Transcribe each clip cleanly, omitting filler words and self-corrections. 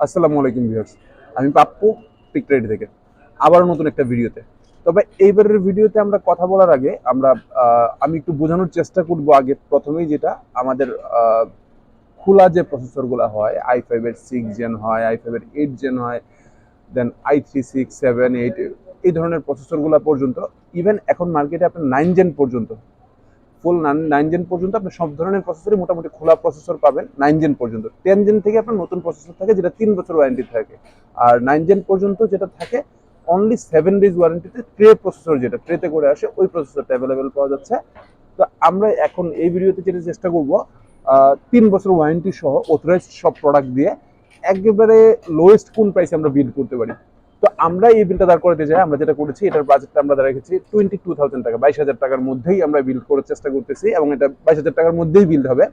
আসসালামু আলাইকুম ভিউয়ার্স। আমি পাপ্পু টিকটক থেকে আবারও নতুন একটা ভিডিওতে। তবে এইবারের ভিডিওতে আমরা কথা বলার আগে আমি একটু বোঝানোর চেষ্টা করব আগে প্রথমেই যেটা আমাদের খোলা যে প্রসেসরগুলো হয় i5 এর 6 জেন হয়, i5 এর 8 জেন হয়, দেন i3 6 7 8 এই ধরনের প্রসেসরগুলো পর্যন্ত, ইভেন এখন মার্কেটে আপনার 9 জেন পর্যন্ত, ফুল 9 জেন পর্যন্ত আপনি সব ধরনের প্রসেসরই মোটামুটি খোলা প্রসেসর পাবেন 9 জেন পর্যন্ত। 10 জেন থেকে আপনার নতুন প্রসেসর থাকে যেটা 3 বছর ওয়ারেন্টি থাকে, আর 9 জেন পর্যন্ত যেটা থাকে অনলি 7 ডেজ ওয়ারেন্টিতে ট্রে প্রসেসর, যেটা ট্রেতে করে আসে ওই প্রসেসরটা অ্যাভেলেবেল পাওয়া যাচ্ছে। তো আমরা এখন এই ভিডিওতে যেটা চেষ্টা করব 3 বছর ওয়ারেন্টি সহ অথরাইজ সব প্রোডাক্ট দিয়ে একেবারে লোয়েস্ট কোন প্রাইসে আমরা বিল করতে পারি। তো আমরা এই বিলটা দাঁড় করতে যাই, আমরা যেটা করেছি এটার বাজেটটা আমরা রেখেছি 22,000 টাকা, 22,000 টাকার মধ্যেই আমরা বিল করার চেষ্টা করতেছি, এবং এটা 22,000 টাকার মধ্যেই বিল হবে।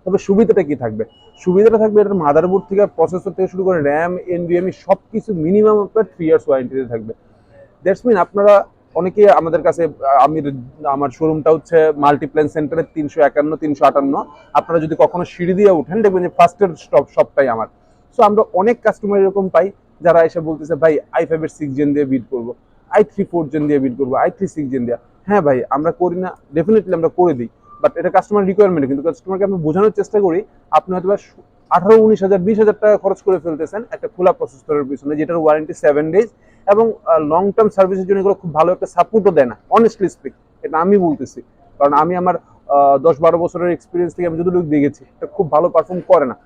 তবে সুবিধাটা কি থাকবে? সুবিধাটা থাকবে এটার মাদারবোর্ড থেকে প্রসেসর থেকে শুরু করে র্যাম এনভিএমই সব কিছু মিনিমাম আপনার 3 ইয়ার্স ওয়ারেন্টিতে থাকবে। দ্যাটস মিন আপনারা অনেকে আমাদের কাছে, আমি আমার শোরুমটা হচ্ছে মাল্টিপ্ল্যান সেন্টারের 351 358। আপনারা যদি কখনো সিঁড়ি দিয়ে উঠেন দেখবেন যে ফার্স্টের সবটাই আমার। সো আমরা অনেক কাস্টমার এরকম পাই যারা এসে বলতেছে ভাই i5 এর 6 জেন দিয়ে বিট করবো, i3 4 জেন দিয়ে বিট করবো, i3 6 জেন দিয়ে। হ্যাঁ ভাই, আমরা করি না, ডেফিনেটলি আমরা করে দিই, বাট এটা কাস্টমার রিকোয়ারমেন্ট। কিন্তু কাস্টমারকে আমরা বোঝানোর চেষ্টা করি আপনি হয়তো 18 19 হাজার 20,000 টাকা খরচ করে ফেলতেছেন একটা খোলা প্রসেসরের পিছনে, যেটার ওয়ারেন্টি 7 ডেজ, এবং লং টার্ম সার্ভিসের জন্য এগুলো খুব ভালো একটা সাপোর্টও দেয় না, অনেস্টলি স্পিক। এটা আমি বলতেছি, কারণ আমি আমার 10 12 বছরের এক্সপিরিয়েন্স থেকে আমি যতটুকু দেখেছি এটা খুব ভালো পারফর্ম করে না।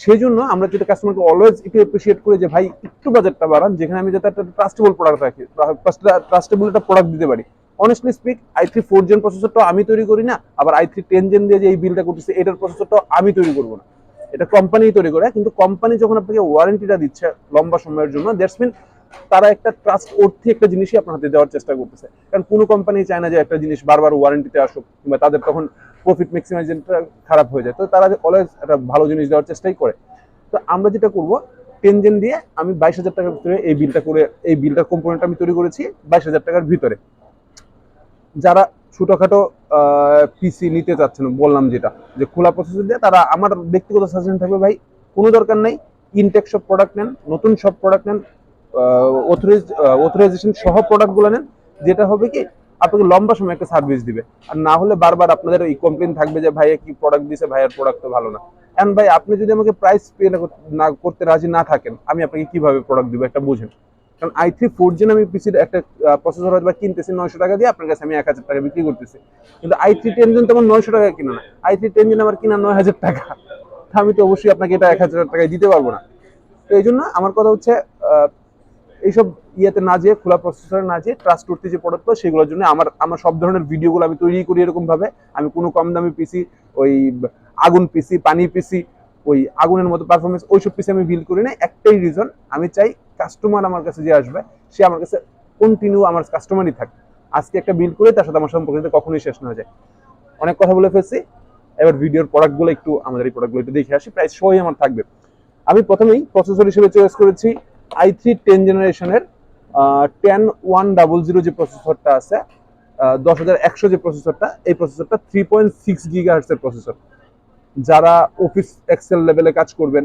সেই জন্য আমরা যেটা কাস্টমারকে অলওয়েজ একটু অ্যাপ্রিসিয়েট করি যে ভাই একটু বাজেটটা বাড়ান, যেখানে আমি যাতে একটা ট্রাস্টেবল প্রোডাক্ট রাখি, ট্রাস্টেবল একটা প্রোডাক্ট দিতে পারি। অনেস্টলি স্পিক, i3 4 জেন প্রসেসরটাও আমি তৈরি করি না, আবার i3 10 জেন দিয়ে যে এই বিলটা করতেছে এটার প্রসেসরটাও আমি তৈরি করবো না, এটা কোম্পানি তৈরি করে। কিন্তু কোম্পানি যখন আপনাকে ওয়ারেন্টিটা দিচ্ছে লম্বা সময়ের জন্য, দ্যাটস মিন তারা একটা ট্রাস্ট অর্থে একটা জিনিসই আপনার হাতে দেওয়ার চেষ্টা করতেছে। কারণ কোনো কোম্পানি চায় না যে একটা জিনিস বারবার ওয়ারেন্টিতে আসুক, কিংবা তাদের তখন প্রফিট ম্যাক্সিমাইজেশনটা খারাপ হয়ে যায়। তো তারা অলওয়েজ একটা ভালো জিনিস দেওয়ার চেষ্টাই করে। তো আমরা যেটা করব 10 জেন দিয়ে আমি 22,000 টাকার ভিতরে এই বিলটার কম্পোনেন্ট আমি তৈরি করেছি 22,000 টাকার ভিতরে। যারা ছোটখাটো পিসি নিতে চাচ্ছেন, বললাম যেটা যে খোলা প্রসেসর দিয়ে, তারা আমার ব্যক্তিগত সাজেশন থাকবে ভাই কোনো দরকার নেই, ইনটেক সব প্রোডাক্ট নেন, নতুন সব প্রোডাক্ট নেন, অথরাইজেশন সহ প্রোডাক্টগুলো নেন। যেটা হবে কি আপনাকে লম্বা সময় একটা সার্ভিস দিবে, আর না হলে বারবার আপনাদের এই কমপ্লেন থাকবে যে ভাইয়া কি প্রোডাক্ট দিছে, ভাইয়ের প্রোডাক্ট তো ভালো না। এন্ড ভাই আপনি যদি আমাকে প্রাইস পে না করতে রাজি না থাকেন, আমি আপনাকে কিভাবে প্রোডাক্ট দিব একটা বুঝেন। কারণ i3 4 জেন আমি পিসির একটা প্রসেসর হয়তো কিনতেছি 900 টাকা দিয়ে, আপনার কাছে আমি 1,000 টাকা বিক্রি করতেছি। কিন্তু i3 10 জেন তেমন 900 টাকা কিনা না, i3 10 জেন আমার কিনা 9,000 টাকা। আমি তো অবশ্যই আপনাকে এটা 1,000 টাকায় দিতে পারবো না। তো এই জন্য আমার কথা হচ্ছে এইসব ইয়েতে না যেয়ে, খোলা প্রসেসরে না যেয়ে ট্রাস্ট করতে যে প্রোডাক্ট সেগুলোর জন্য আমার আমার সব ধরনের ভিডিওগুলো আমি তৈরি করি এরকম ভাবে। আমি কোনো কম দামি পিসি, ওই আগুন পিসি, পানি পিসি, ওই আগুনের মতো পারফরমেন্স ওইসব পিসি আমি বিল করি না। একটাই রিজন, আমি চাই কাস্টমার আমার কাছে যে আসবে সে আমার কাছে কন্টিনিউ আমার কাস্টমারই থাকে। আজকে একটা বিল করে তার সাথে আমার সম্পর্ক কখনোই শেষ না হয়ে যায়। অনেক কথা বলে ফেলছি, এবার ভিডিওর প্রোডাক্টগুলো একটু, আমাদের এই প্রোডাক্টগুলো একটু দেখে আসি, প্রাইস সহই আমার থাকবে। আমি প্রথমেই প্রসেসর হিসেবে চয়েস করেছি i3 10 জেনারেশনের 10100 যে প্রসেসরটা আছে, 10,100 যে প্রসেসরটা, এই প্রসেসরটা 3.6 গিগাহার্টস এর প্রসেসর। যারা অফিস এক্সেল লেভেলে কাজ করবেন,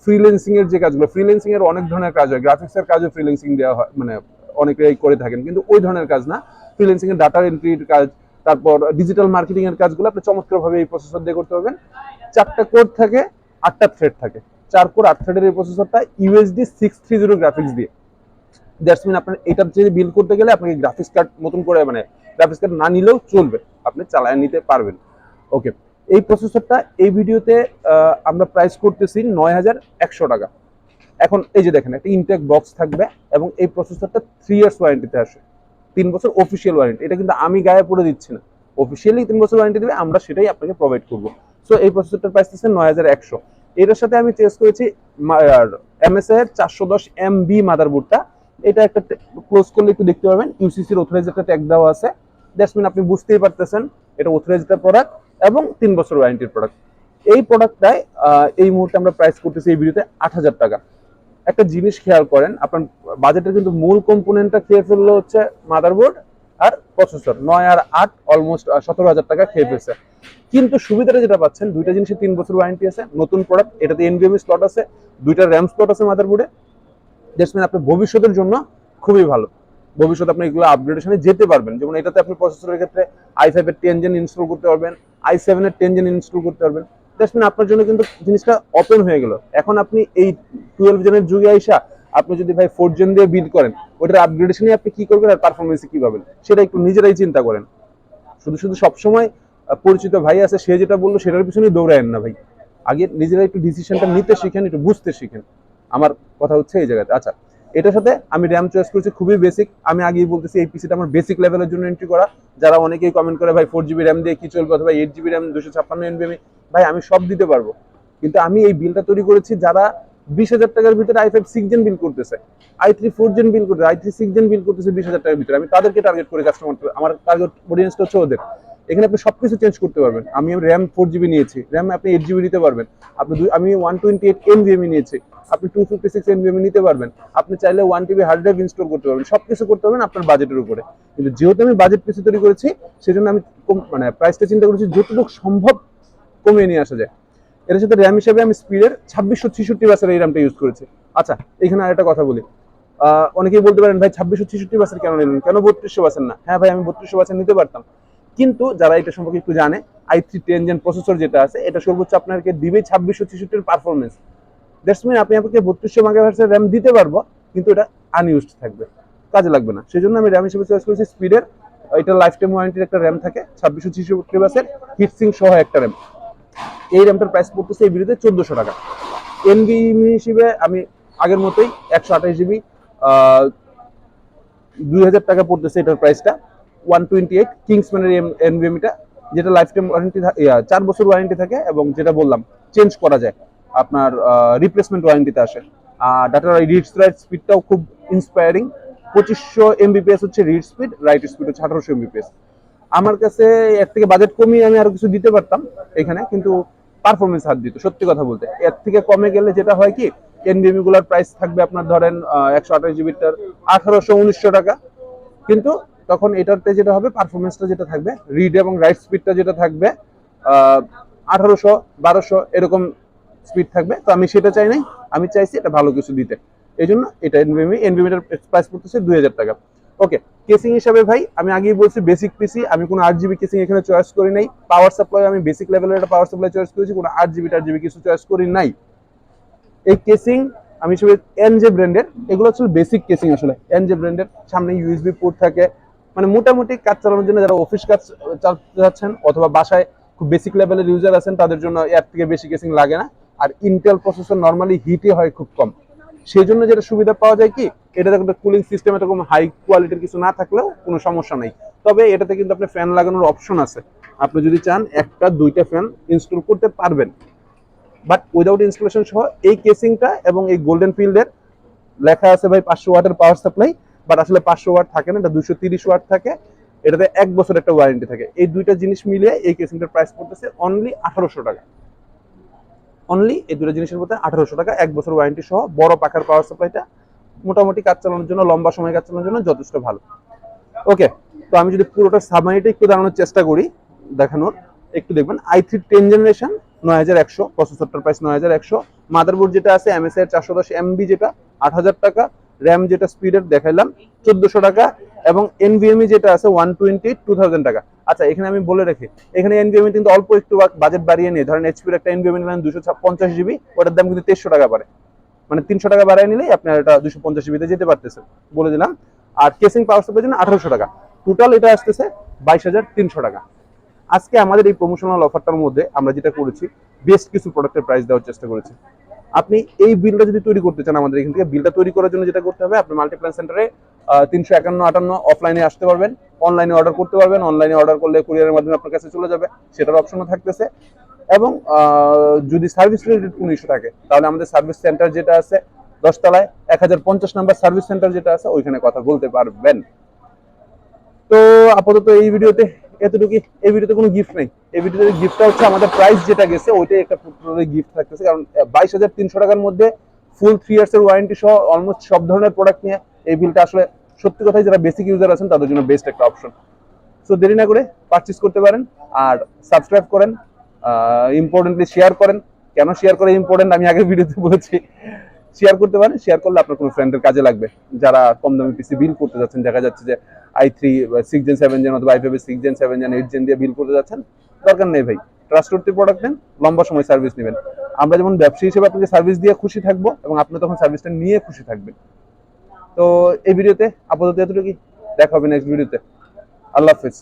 ফ্রিল্যান্সিং এর যে কাজগুলো, ফ্রিল্যান্সিং এর অনেক ধরনের কাজ হয়, গ্রাফিক্স এর কাজও ফ্রিল্যান্সিং দেওয়া হয়, মানে অনেকেই করে থাকেন, কিন্তু ওই ধরনের কাজ না, ফ্রিল্যান্সিং এর ডাটা এন্ট্রির কাজ, তারপর ডিজিটাল মার্কেটিং এর কাজগুলো আপনি চমৎকারভাবে এই প্রসেসর দিয়ে করতে পারবেন। 4টা কোর থাকে, 8টা থ্রেড থাকে, 4 কোর 8 থ্রেডের এই প্রসেসরটা ইউএসডি 630 গ্রাফিক্স দিয়ে। দ্যাটস মিন আপনার এটা যদি বিল করতে গেলে আপনাকে গ্রাফিক্স কার্ড নতুন করে, মানে গ্রাফিক্স কার্ড না নিলেও চলবে, আপনি চালায় নিতে পারবেন। ওকে, এই প্রসেসরটা এই ভিডিওতে আমরা প্রাইস করতেছি 9,100 টাকা। এখন এই যে দেখেন একটা ইনটেক বক্স থাকবে, এবং এই প্রসেসরটা 3 ইয়ার্স ওয়ারেন্টিতে আসে, 3 বছর অফিসিয়াল ওয়ারেন্টি। এটা কিন্তু আমি গায়ে পড়ে দিচ্ছি না, অফিসিয়ালি 3 বছর ওয়ারেন্টি দেবে, আমরা সেটাই আপনাকে প্রোভাইড করবো। সো এই প্রসেসরটার প্রাইস আছে 9,100। এটার সাথে আমি চেস করেছি MSI এর 410 MB মাদারবোর্ডটা। এটা একটা ক্লোজ করলে একটু দেখতে পাবেন ইউসিসির অথরাইজড একটা ট্যাগ দেওয়া আছে। দ্যাটস মিন আপনি বুঝতেই পারতেছেন এটা অথরাইজড প্রোডাক্ট এবং 3 বছর ওয়ারেন্টির প্রোডাক্ট। এই প্রোডাক্টটায় এই মুহূর্তে আমরা প্রাইস করতেছি এই ভিডিওতে 8,000 টাকা। একটা জিনিস খেয়াল করেন, আপনার বাজেটের কিন্তু মূল কম্পোনেন্টটা খেয়ে ফেললো হচ্ছে মাদারবোর্ড আর প্রসেসর, 9 আর 8 অলমোস্ট 17,000 টাকা খেয়ে ফেলছে। কিন্তু সুবিধাটা যেটা পাচ্ছেন, দুইটা জিনিসে 3 বছর ওয়ারেন্টি আছে, নতুন প্রোডাক্ট, এটাতে এনভিএমই স্লট আছে, দুইটা র্যাম স্লট আছে মাদারবোর্ডে। দ্যাটস মিন আপনার ভবিষ্যতের জন্য খুবই ভালো। ভবিষ্যতে আপনি এগুলো আপগ্রেডেশনে যেতে পারবেন। যেমন এটাতে আপনি প্রসেসরের ক্ষেত্রে i5 এর 10 জেন ইনস্টল করতে পারবেন, i7 এর 10 জেন ইনস্টল করতে পারবেন। দ্যাটস মিন আপনার জন্য কিন্তু জিনিসটা ওপেন হয়ে গেল। এখন আপনি এই 12 জেনের যুগে আইসা আপনি যদি ভাই 4 জেন দিয়ে বিল্ড করেন, ওটার আপগ্রেডেশনে আপনি কি করবেন আর পারফরমেন্সে কি পাবেন সেটা একটু নিজেরাই চিন্তা করেন। শুধু শুধু সবসময় পরিচিত ভাই আছে সে যেটা বললো সেটার পিছনে দৌড়ায়েন না ভাই। আগে নিজেরা একটু ডিসিশনটা নিতে শিখেন, একটু বুঝতে শিখেন। আমার কথা হচ্ছে এই জায়গাতে। আচ্ছা, এটার সাথে আমি র্যাম চয়েস করেছি খুবই বেসিক। আমি আগেই বলতেছি এই পিসিটা আমার বেসিক লেভেলের জন্য এন্ট্রি করা। যারা অনেকেই কমেন্ট করে ভাই 4 জিবি র্যাম দিয়ে কি চলবে অথবা 8 জিবি র্যাম 256 এনভিএমই, ভাই আমি সব দিতে পারবো। কিন্তু আমি এই বিলটা তৈরি করেছি যারা 20,000 টাকার ভিতরে i5 6 জেন বিল করতেছে, i3 4 জেন বিল করতেছে, i3 6 জেন বিল করতেছে 20,000 টাকার ভিতরে। আমি তাদেরকে টার্গেট করে কাস্টমার, আমার টার্গেট অডিয়েন্সটা হচ্ছে ওদের। এখানে আপনি সবকিছু চেঞ্জ করতে পারবেন। আমি র্যাম 4 জিবি নিয়েছি, র্যাম আপনি 8 জিবি নিতে পারবেন। আমি 128 এনভিএমই নিয়েছি, আপনি 256 এনভিএমই নিতে পারবেন। আপনি চাইলে 1 টিবি হার্ড ড্রাইভ ইনস্টল করতে পারবেন। সবকিছু করতে পারবেন আপনার বাজেটের উপরে। কিন্তু যেহেতু আমি বাজেট পিসি তৈরি করেছি সেজন্য আমি মানে প্রাইসটা চিন্তা করেছি যতটুকু সম্ভব কমিয়ে নিয়ে আসা যায়। এর সাথে র্যাম হিসেবে আমি স্পিডের 2666 বাসের এই র্যামটা ইউজ করেছি। আচ্ছা, এখানে আরেকটা কথা বলি। অনেকেই বলতে পারেন ভাই 2666 বাসের কেন নিলেন, কেন 3200 বাসের না? হ্যাঁ ভাই, আমি 3200 বাসের নিতে পারতাম, কিন্তু যারা এটা সম্পর্কে একটু জানে, i3 10 জেন প্রসেসর যেটা আছে এটা সর্বোচ্চ আপনাকে দিবে 2666 এর পারফরমেন্স। দ্যাটস মিন আপনি আপনাকে 3200 মেগাহার্টজের র্যাম দিতে পারবো, কিন্তু এটা আনইউজড থাকবে, কাজে লাগবে না। সেজন্য আমি র্যাম হিসেবে চয়েস করেছি স্পিডের। এটা লাইফ টাইম ওয়ারেন্টির একটা র্যাম থাকে, 2666 বাসের হিটসিং সহ একটা র্যাম। এই র্যামটার প্রাইস পড়তেছে এই ভিডিওতে 1400 টাকা। এনভিএমই হিসেবে আমি আগের মতোই 128 জিবি 2000 টাকা পড়তেছে এটার প্রাইসটা। 128 কিংসম্যানের এনভিএমটা, যেটা লাইফ টাইম ওয়ারেন্টি 4 বছর ওয়ারেন্টি থাকে, এবং যেটা বললাম চেঞ্জ করা যায়, আপনার রিপ্লেসমেন্ট ওয়ারেন্টিতে আসে। আর ডাটার রিড রাইট স্পিডটাও খুব ইন্সপায়ারিং। 2500 এমবিপিএস হচ্ছে রিড স্পিড, রাইট স্পিড হচ্ছে 1800 এমবিপিএস। আমার কাছে এর থেকে বাজেট কমিয়ে আমি আরো কিছু দিতে পারতাম এখানে, কিন্তু পারফরমেন্স হাত দিত। সত্যি কথা বলতে এর থেকে কমে গেলে যেটা হয় কি, এনভিএমি গুলার প্রাইস থাকবে আপনার ধরেন 128 জিবিটার 1800-1900 টাকা, কিন্তু তখন এটাতে যেটা হবে পারফরমেন্সটা যেটা থাকবে, রিড এবং রাইট স্পিডটা যেটা থাকবে 1800-1200 এরকম স্পিড থাকবে। তো আমি সেটা চাই নাই, আমি চাইছি এটা ভালো কিছু দিতে। এই জন্য এটা এনভিএমিটার প্রাইস পড়তেছে 2000 টাকা। ওকে, কেসিং হিসাবে ভাই আমি আগেই বলছি বেসিক পিসি, আমি কোনো 8 জিবি কেসিং এখানে চয়েস করি নাই। পাওয়ার সাপ্লাই আমি বেসিক লেভেলের একটা পাওয়ার সাপ্লাই চয়েস করেছি, কোনো 8 জিবি 8 জিবি কিছু চয়েস করি নাই। এই কেসিং আমি হিসেবে এনজে ব্র্যান্ডের, এগুলো হচ্ছে বেসিক কেসিং। আসলে এনজে ব্র্যান্ডের, সামনে ইউএসবি পোর্ট থাকে, মানে মোটামুটি কাজ চালানোর জন্য যারা অফিস কাজ চালাতে যাচ্ছেন অথবা বাসায় খুব বেসিক লেভেলের ইউজার আছেন তাদের জন্য এর থেকে বেশি কেসিং লাগে না। আর ইন্টেল প্রসেসর নর্মালি হিটই হয় খুব কম, সেই জন্য যেটা সুবিধা পাওয়া যায় কি, এটাতে একটা কুলিং সিস্টেম এরকম হাই কোয়ালিটির কিছু না থাকলেও কোনো সমস্যা নেই। তবে এটাতে কিন্তু আপনি ফ্যান লাগানোর অপশন আছে, আপনি যদি চান একটা দুইটা ফ্যান ইনস্টল করতে পারবেন, বাট উইদাউট ইনস্টলেশন সহ। এই কেসিংটা এবং এই গোল্ডেন ফিল্ডের লেখা আছে ভাই 500 ওয়াটের পাওয়ার সাপ্লাই, বাট আসলে 500 ওয়াট থাকে না, এটা 230 ওয়াট থাকে। এটাতে 1 বছর একটা ওয়ারেন্টি থাকে। এই দুইটা জিনিস মিলিয়ে এই কেসিংটার প্রাইস পড়তেছে অনলি 1800 টাকা। অনলি এই দুটো জিনিসের মধ্যে 1800 টাকা, 1 বছর ওয়ারেন্টি সহ। বড় পাখার পাওয়ার সাপ্লাইটা মোটামুটি কাজ চালানোর জন্য, লম্বা সময় কাজ চালানোর জন্য যথেষ্ট ভালো। ওকে, তো আমি যদি পুরোটা সাবমারিটা একটু দাঁড়ানোর চেষ্টা করি দেখানোর, একটু দেখবেন i3 10 জেনারেশন 9100, প্রসেসরটার প্রাইস 9100। মাদারবোর্ড যেটা আছে MSI 410 MB, যেটা 8000 টাকা। র্যাম যেটা স্পিডের দেখাইলাম 1400 টাকা, এবং এনভিএমই যেটা আছে 128 2000 টাকা। আচ্ছা, এখানে আমি বলে রাখি, এখানে এনভিএমই কিন্তু অল্প একটু বাজেট বাড়িয়ে নিয়ে, ধরেন এইচপির একটা এনভিএমই নিলেন 250 জিবি, ওটার দাম কিন্তু 2300 টাকা পারে, মানে 300 টাকা বাড়ায় নিলেই আপনার এটা 250 জিবিতে যেতে পারতেছে, বলে দিলাম। আর কেসিং পাওয়ার সাপ্লাই জন্য 1800 টাকা, টোটাল এটা আসতেছে 22,300 টাকা। আজকে আমাদের এই প্রমোশনাল অফারটার মধ্যে আমরা যেটা করেছি, বেস্ট কিছু প্রোডাক্টের প্রাইস দেওয়ার চেষ্টা করেছি। আপনি এই বিলটা যদি তৈরি করতে চান আমাদের এখান থেকে, বিলটা তৈরি করার জন্য যেটা করতে হবে, আপনি মাল্টিপ্ল্যান সেন্টারে 351-58 অফলাইনে আসতে পারবেন, অনলাইনে অর্ডার করতে পারবেন। অনলাইনে অর্ডার করলে কুরিয়ারের মাধ্যমে আপনার কাছে চলে যাবে, সেটার অপশনও থাকতেছে। এবং যদি সার্ভিস রিলেটেড কোনো ইস্যু থাকে তাহলে আমাদের সার্ভিস সেন্টার যেটা আছে 10 তলায় 1050 নাম্বার সার্ভিস সেন্টার যেটা আছে, ওইখানে কথা বলতে পারবেন। তো আপাতত এই ভিডিওতে এতটুকুই। এই ভিডিওতে কোনো গিফট নেই, এই ভিডিওতে গিফটটা হচ্ছে আমাদের প্রাইস যেটা গেছে ওইটাই একটা গিফট থাকতেছে। কারণ 22,300 টাকার মধ্যে ফুল 3 ইয়ার্স এর ওয়ারেন্টি সহ অলমোস্ট সব ধরনের প্রোডাক্ট নিয়ে এই বিলটা আসলে সত্যি কথাই যারা বেসিক ইউজার আছেন তাদের জন্য বেস্ট একটা অপশন। সো দেরি না করে পারচেজ করতে পারেন। আর সাবস্ক্রাইব করেন, ইম্পর্টেন্টলি শেয়ার করেন। কেন শেয়ার করা ইম্পর্টেন্ট আমি আগের ভিডিওতে বলেছি। শেয়ার করতে পারেন, শেয়ার করলে আপনার কোনো ফ্রেন্ডের কাজে লাগবে যারা কম দামি পিসি বিল করতে যাচ্ছেন। দেখা যাচ্ছে যে i3 6 জেন 7 জেন অথবা i5 6 জেন 7 জেন 8 জেন দিয়ে বিল করতে যাচ্ছেন, দরকার নেই ভাই। ট্রাস্টওয়ার্থি প্রোডাক্ট নেন, লম্বা সময় সার্ভিস নেবেন। আমরা যেমন ব্যবসায়ী হিসেবে আপনাকে সার্ভিস দিয়ে খুশি থাকবো এবং আপনি তখন সার্ভিসটা নিয়ে খুশি থাকবেন। তো এই ভিডিওতে আপাতত এতটুকুই, দেখা হবে নেক্সট ভিডিওতে। আল্লাহ হাফেজ।